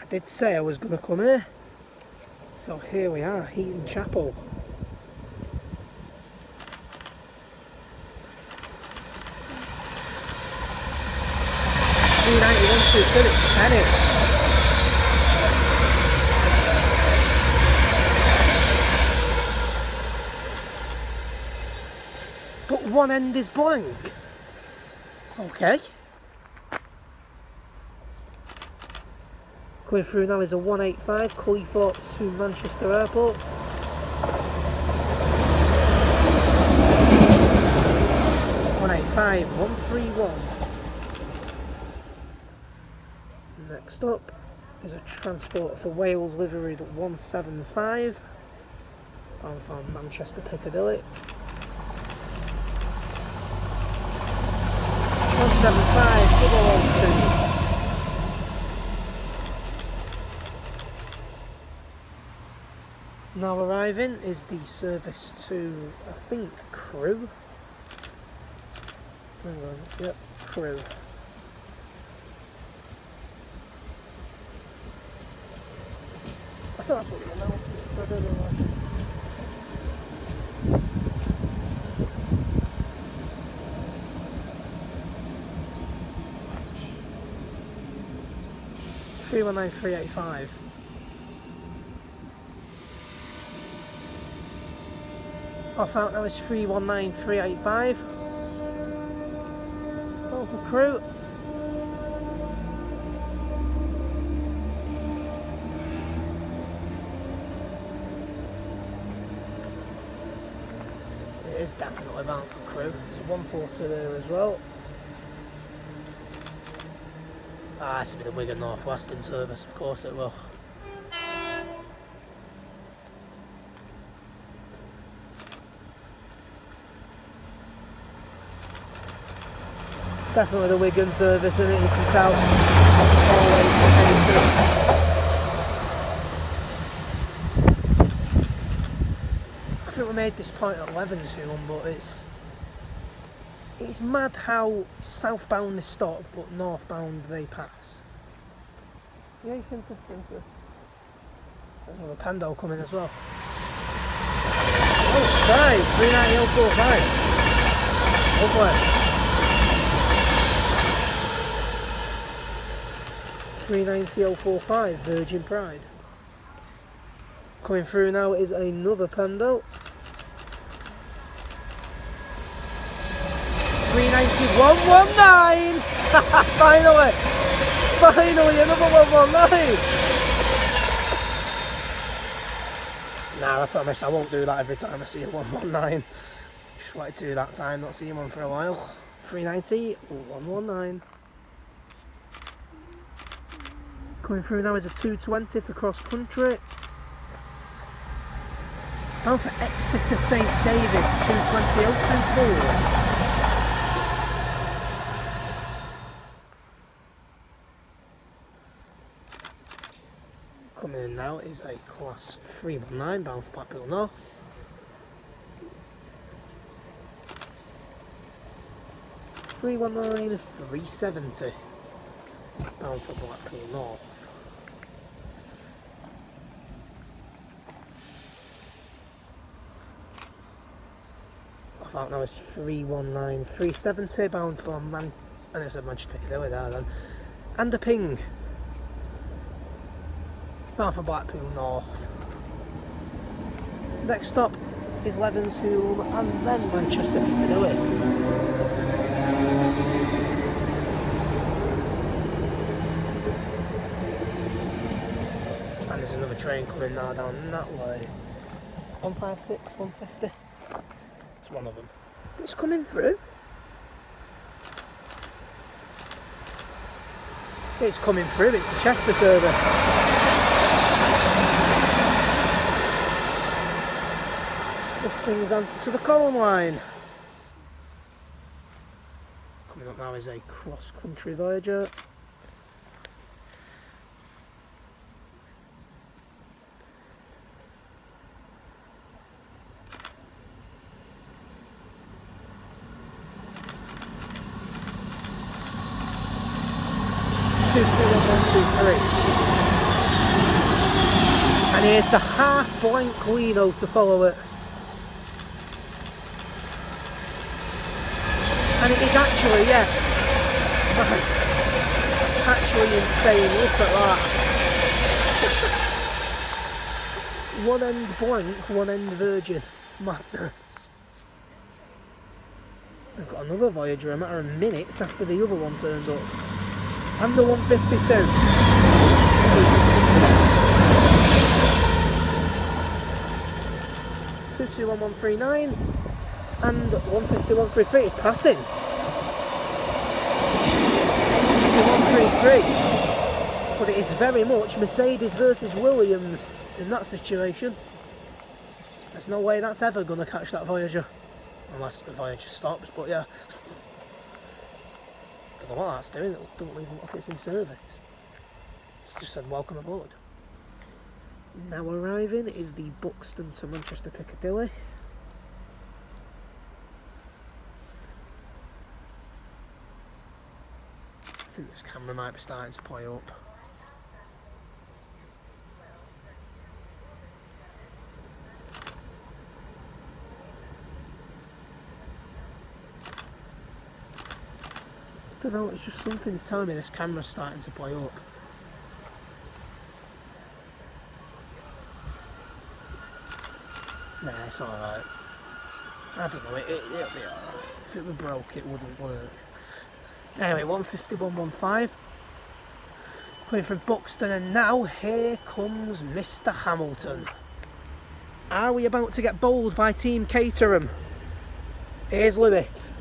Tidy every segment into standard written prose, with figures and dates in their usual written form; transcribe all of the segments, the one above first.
did say I was going to come here. So here we are, Heaton Chapel. £3.91 to Phillips penny. But one end is blank. Okay. Coming through now is a 185 Cleethorpes to Manchester Airport. 185 131. Next up is a Transport for Wales liveried 175 bound from Manchester Piccadilly. 175 002. Now arriving is the service to, I think, Crewe. Hang on, yep, Crewe. I thought that's what the announcement, so I don't know why. £319,385. Off out now is 319,385. Oh, for Crewe. It is definitely bound for Crewe. There's 142 there as well. Ah, this will be the Wigan North Western service, of course it will. Definitely the Wigan service, isn't it? You can tell. Always I think we made this point at 11 soon, but it's mad how southbound they stop, but northbound they pass. Yeah, consistency. There's another Pando coming as well. Oh, right, 390,045. Lovely. 390,045 Virgin Pride. Coming through now is another Pando. 390,119. Finally, another 119. Nah, I promise I won't do that every time I see a 119. Just wanted to do that time, not seeing one for a while. 390,119. Coming through now is a 220 for cross country. Down for Exeter St David's 220,024. Coming in now is a class 319 bound for Blackpool North. £319,370 bound for Blackpool North. Off out now is 319,370 bound for and it's a Manchester Piccadilly there then. And a ping bound for Blackpool North. Next stop is Levenshulme and then Manchester Piccadilly. And there's another train coming now down that way. 156, 150. It's one of them. It's coming through. It's coming through, it's the Chester service. This thing's answer to the Column line. Coming up now is a cross-country Voyager. Two, 1, 2, 3. And here's the half blank Lino to follow it. And it is actually, yeah, actually insane. Look at that. One end blank, one end virgin. Madness. We've got another Voyager a matter of minutes after the other one turns up. And the 152. 221139 and 15133 is passing. 133. But it is very much Mercedes versus Williams in that situation. There's no way that's ever going to catch that Voyager. Unless the Voyager stops, but yeah. Don't know what that's doing, it doesn't even look like it's in service. It's just said welcome aboard. Now arriving is the Buxton to Manchester Piccadilly. I think this camera might be starting to play up. I don't know, it's just something's telling me this camera's starting to play up. Nah, it's alright. I don't know, it'll be alright. If it were broke, it wouldn't work. Anyway, 151.15. Coming from Buxton, and now here comes Mr. Hamilton. Are we about to get bowled by Team Caterham? Here's Lewis.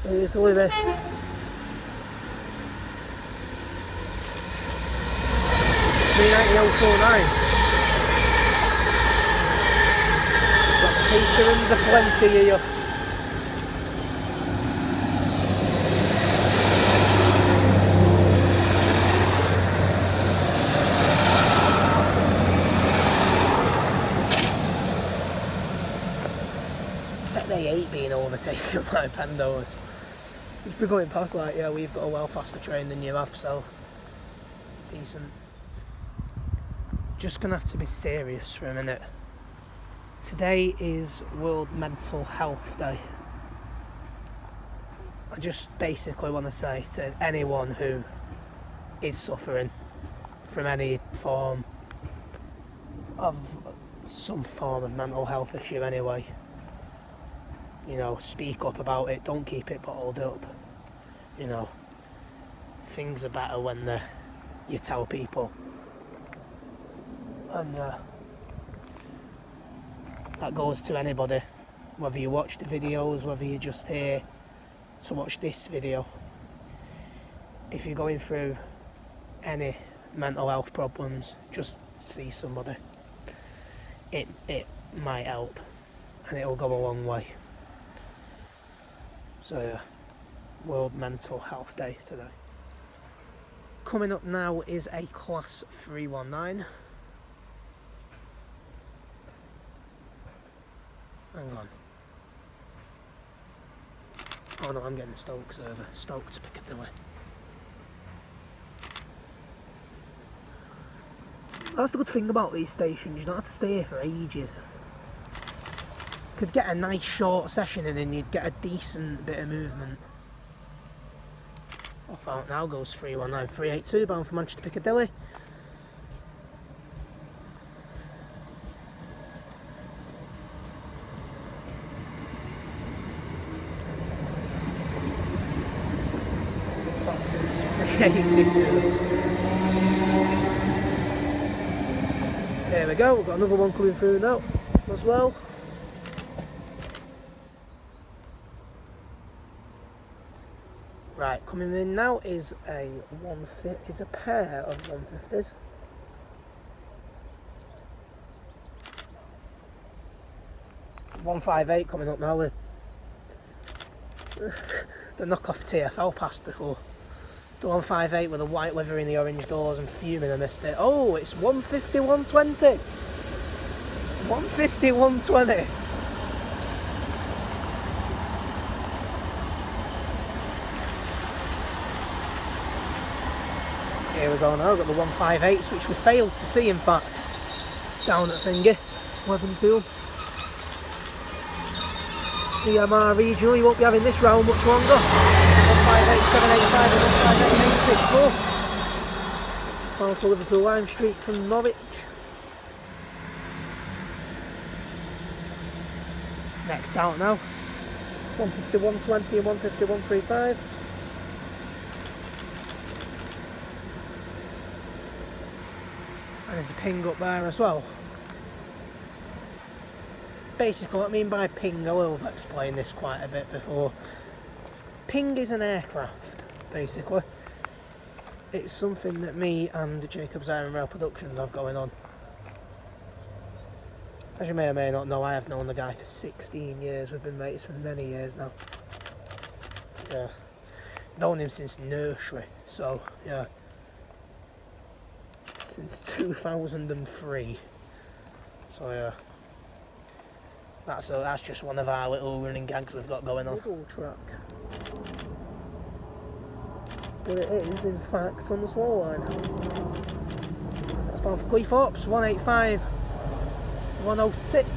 Here's Lewis. 390.049. Got Caterhams aplenty here. They hate being overtaken by Pandos. Just be going past like, yeah, we've got a well faster train than you have, so decent. Just gonna have to be serious for a minute. Today is World Mental Health Day. I just basically want to say to anyone who is suffering from any form of some form of mental health issue anyway, you know, speak up about it, don't keep it bottled up. You know, things are better when you tell people. And that goes to anybody, whether you watch the videos, whether you're just here to watch this video. If you're going through any mental health problems, just see somebody. It might help, and it'll go a long way. So yeah, World Mental Health Day today. Coming up now is a Class 319. Hang on. Oh no, I'm getting Stoke server. Stoke to Piccadilly. That's the good thing about these stations, you don't have to stay here for ages. Could get a nice short session in and you'd get a decent bit of movement. Off out now goes 319 382 bound for Manchester Piccadilly. That's 382. There we go, we've got another one coming through now as well. Right, coming in now is a pair of 150s. .158 coming up now with the knockoff TFL past before. The 158 with the white livery and the orange doors and fuming I missed it. Oh, it's 150-120. 150-120. Here we go now, got the 158s, which we failed to see in fact, down at Thingy, Weathensfield. CMR regional, you won't be having this round much longer. 158785 and 158864. Final to Liverpool Lime Street from Norwich. Next out now, 15120 and 15135. And there's a ping up there as well. Basically what I mean by ping, I will have explained this quite a bit before. Ping is an aircraft, basically. It's something that me and Jacob's Air and Rail Productions have going on. As you may or may not know, I have known the guy for 16 years. We've been mates for many years now. Yeah. Known him since nursery, so yeah. Since 2003. So yeah. That's just one of our little running gags we've got going on. Middle track. But it is in fact on the slow line. That's bound for Cleethorpes, 185, 106.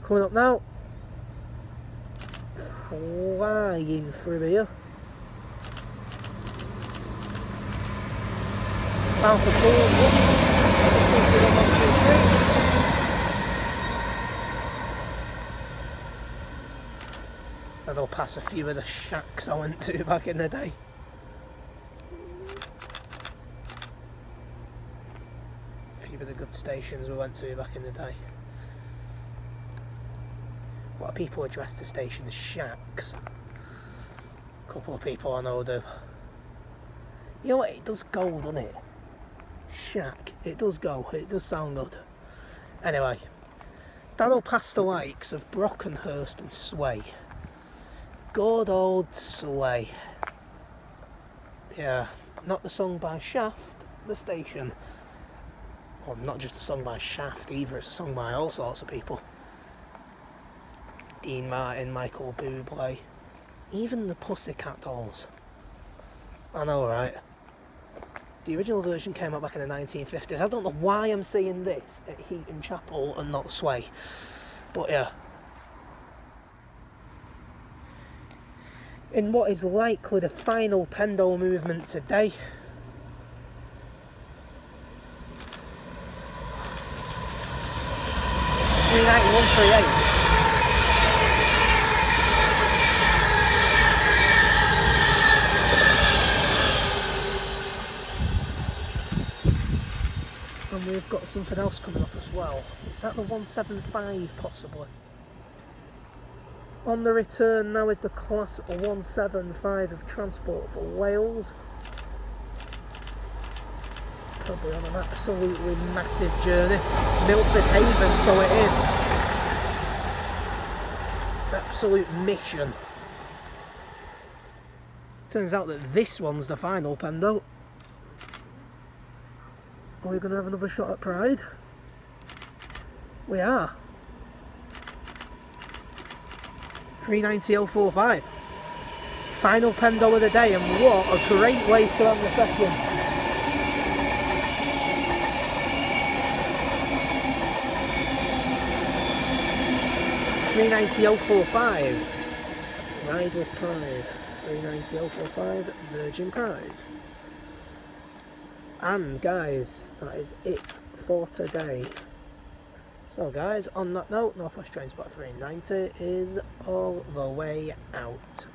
Coming up now. Flying through here. Bound for 4. And they'll pass a few of the shacks I went to back in the day. A few of the good stations we went to back in the day. A lot of people address the station as shacks. A couple of people I know do. You know what, it does go, doesn't it? Shack. It does go. It does sound good. Anyway, that'll pass the likes of Brockenhurst and Sway. Good old Sway. Yeah, not the song by Shaft, the station. Well, not just a song by Shaft either, it's a song by all sorts of people. Dean Martin, Michael Bublé, even the Pussycat Dolls. I know, right? The original version came out back in the 1950s. I don't know why I'm saying this at Heaton Chapel and not Sway, but yeah. In what is likely the final Pendo movement today. $391.38. And we've got something else coming up as well. Is that the 175 possibly? On the return now is the class 175 of Transport for Wales. Probably on an absolutely massive journey. Milford Haven, so it is. Absolute mission. Turns out that this one's the final Pendo. Are we going to have another shot at Pride? We are. 390.045. Final Pendo of the day, and what a great way to end the second. $390.045. Ride with Pride. 390.045. Virgin Pride. And guys, that is it for today. So guys, on that note, Northwest Train Spot 390 is all the way out.